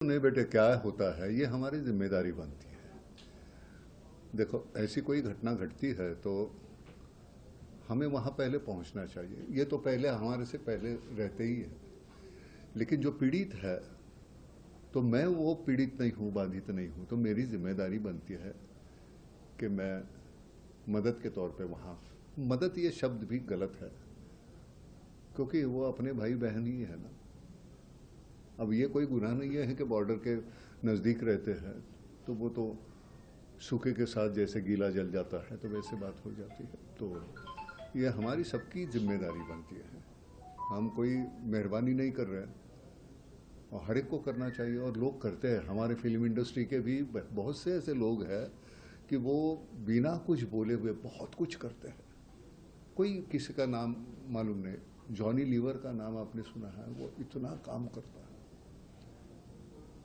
नहीं बेटे, क्या होता है, ये हमारी जिम्मेदारी बनती है। देखो, ऐसी कोई घटना घटती है तो हमें वहां पहले पहुंचना चाहिए। ये तो पहले हमारे से पहले रहते ही है। लेकिन जो पीड़ित है, तो मैं वो पीड़ित नहीं हूं, बाधित नहीं हूं, तो मेरी जिम्मेदारी बनती है कि मैं मदद के तौर पे वहां। मदद ये शब्द भी गलत है, क्योंकि वो अपने भाई बहन ही है ना। अब ये कोई गुनाह नहीं है कि बॉर्डर के नज़दीक रहते हैं तो वो तो सूखे के साथ जैसे गीला जल जाता है तो वैसे बात हो जाती है। तो ये हमारी सबकी जिम्मेदारी बनती है। हम कोई मेहरबानी नहीं कर रहे हैं, और हर एक को करना चाहिए, और लोग करते हैं। हमारे फिल्म इंडस्ट्री के भी बहुत से ऐसे लोग हैं कि वो बिना कुछ बोले हुए बहुत कुछ करते हैं। कोई किसी का नाम मालूम नहीं, जॉनी लीवर का नाम आपने सुना है? वो इतना काम करता है,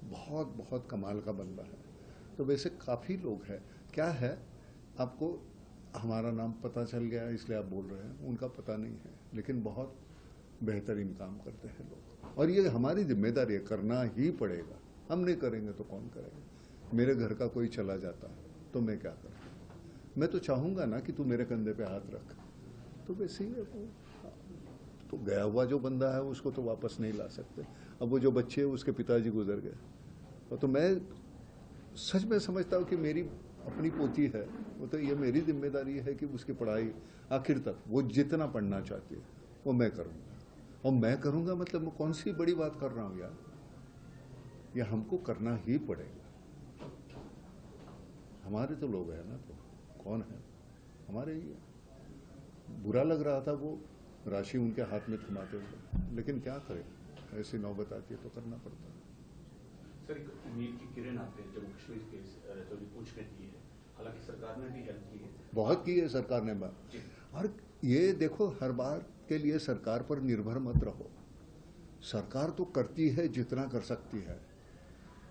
बहुत बहुत कमाल का बंदा है। तो वैसे काफ़ी लोग हैं। क्या है, आपको हमारा नाम पता चल गया इसलिए आप बोल रहे हैं, उनका पता नहीं है, लेकिन बहुत बेहतरीन काम करते हैं लोग। और ये हमारी जिम्मेदारी है, करना ही पड़ेगा। हम नहीं करेंगे तो कौन करेगा? मेरे घर का कोई चला जाता है तो मैं क्या करूँ? मैं तो चाहूँगा ना कि तू मेरे कंधे पे हाथ रख। तो वैसे ही तो गया हुआ जो बंदा है उसको तो वापस नहीं ला सकते। अब वो जो बच्चे हैं उसके पिताजी गुजर गए, तो मैं सच में समझता हूँ कि मेरी अपनी पोती है, वो तो ये मेरी जिम्मेदारी है कि उसकी पढ़ाई आखिर तक वो जितना पढ़ना चाहती है वो मैं करूँगा। और मैं करूँगा मतलब मैं कौन सी बड़ी बात कर रहा हूँ यार, ये हमको करना ही पड़ेगा। हमारे तो लोग हैं ना, तो कौन है? हमारे ही है। बुरा लग रहा था वो राशि उनके हाथ में थमाते हुए, लेकिन क्या करें, ऐसी नौबत आती है तो करना पड़ता है। सर, एक उम्मीद की किरण आते हैं जम्मू कश्मीर के जो भी पूछने की है, हालांकि सरकार ने भी हेल्प की है, बहुत की है सरकार ने बात। और ये देखो, हर बार के लिए सरकार पर निर्भर मत रहो। सरकार तो करती है जितना कर सकती है,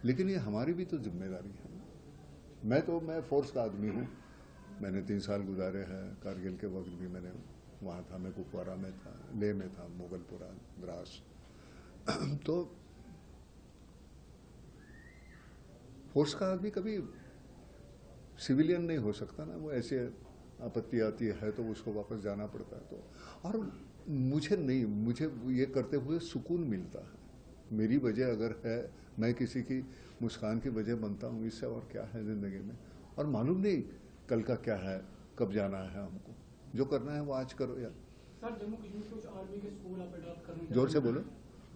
लेकिन ये हमारी भी तो जिम्मेदारी है। मैं फोर्स का आदमी हूँ। मैंने 3 साल गुजारे हैं। कारगिल के वक्त भी मैंने वहाँ था, मैं कुपवारा में था, लेह में था, मुगलपुरा, द्रास। तो फोर्स का आदमी कभी सिविलियन नहीं हो सकता ना। वो ऐसे आपत्ति आती है तो उसको वापस जाना पड़ता है। तो और मुझे ये करते हुए सुकून मिलता है। मेरी वजह अगर है, मैं किसी की मुस्कान की वजह बनता हूँ, इससे और क्या है ज़िंदगी में। और मालूम नहीं कल का क्या है, कब जाना है। हमको जो करना है वो आज करो यार। सर, जम्मू कश्मीर कुछ आर्मी के स्कूल आप अडॉप्ट करने जा रहे हो? जोर से बोलो।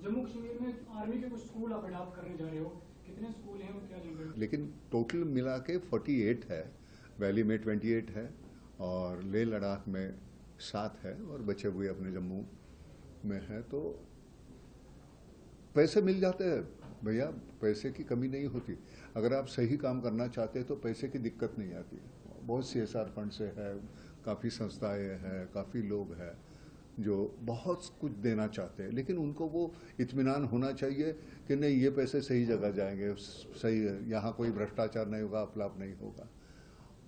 जम्मू कश्मीर में आर्मी के कुछ स्कूल आप अडॉप्ट करने जा रहे हो, कितने स्कूल हैं और क्या जनरेट? लेकिन टोटल मिला के 48 है। वैली में 28 है, और लेह लद्दाख में 7 है, और बचे हुए अपने जम्मू में है। तो पैसे मिल जाते हैं भैया, पैसे की कमी नहीं होती। अगर आप सही काम करना चाहते हैं तो पैसे की दिक्कत नहीं आती। बहुत CSR फंड से है, काफ़ी संस्थाएं हैं, काफ़ी लोग हैं जो बहुत कुछ देना चाहते हैं, लेकिन उनको वो इत्मीनान होना चाहिए कि नहीं, ये पैसे सही जगह जाएंगे, सही है, यहाँ कोई भ्रष्टाचार नहीं होगा, अपलाप नहीं होगा।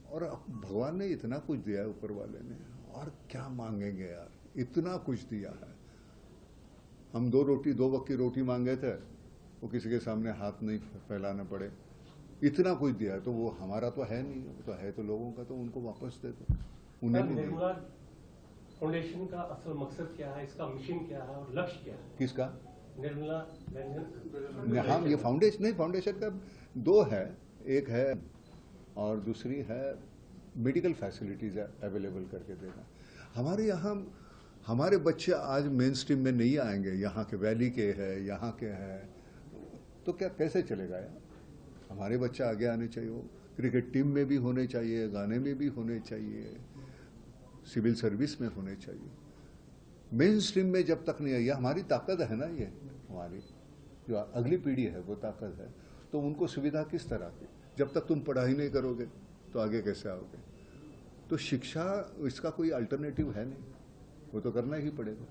और भगवान ने इतना कुछ दिया है, ऊपर वाले ने, और क्या मांगेंगे यार, इतना कुछ दिया है। हम 2 वक्त की रोटी मांगे थे, वो किसी के सामने हाथ नहीं फैलाना पड़े, इतना कुछ दिया है। तो वो हमारा तो है नहीं, वो तो है तो लोगों का, तो उनको वापस दे दो, उन्हें भी दो। फाउंडेशन का असल मकसद क्या है, इसका मिशन क्या है और लक्ष्य क्या है? किसका? निर्मला हाँ, ये फाउंडेशन नहीं, फाउंडेशन का 2 है। एक है और दूसरी है मेडिकल फैसिलिटीज अवेलेबल करके देना। हमारे यहाँ हमारे बच्चे आज मेन स्ट्रीम में नहीं आएंगे, यहाँ के वैली के हैं, यहाँ के हैं, तो क्या कैसे चलेगा यार? हमारे बच्चे आगे आने चाहिए, वो क्रिकेट टीम में भी होने चाहिए, गाने में भी होने चाहिए, सिविल सर्विस में होने चाहिए। मेन स्ट्रीम में जब तक नहीं आई, हमारी ताकत है ना, ये हमारी जो अगली पीढ़ी है वो ताकत है। तो उनको सुविधा किस तरह की? जब तक तुम पढ़ाई नहीं करोगे तो आगे कैसे आओगे? तो शिक्षा, इसका कोई अल्टरनेटिव है नहीं, वो तो करना ही पड़ेगा।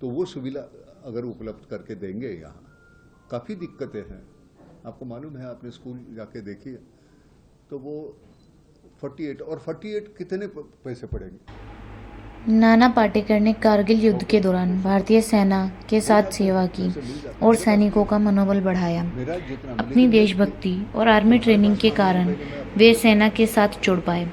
तो वो सुविधा अगर उपलब्ध करके देंगे, यहाँ काफ़ी दिक्कतें हैं, आपको मालूम है, आपने स्कूल जाके देखिए, तो वो 48 और 48 कितने पैसे पड़ेंगे? नाना पाटेकर ने कारगिल युद्ध के दौरान भारतीय सेना के साथ सेवा की और सैनिकों का मनोबल बढ़ाया। मेरा जितना अपनी देशभक्ति और आर्मी ट्रेनिंग के कारण वे सेना के साथ जुड़ पाए।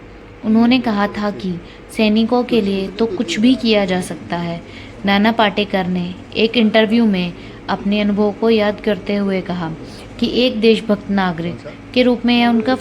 उन्होंने कहा था कि सैनिकों के लिए तो कुछ भी किया जा सकता है। नाना पाटेकर ने एक इंटरव्यू में अपने अनुभव को याद करते हुए कहा कि एक देशभक्त नागरिक के रूप में यह उनका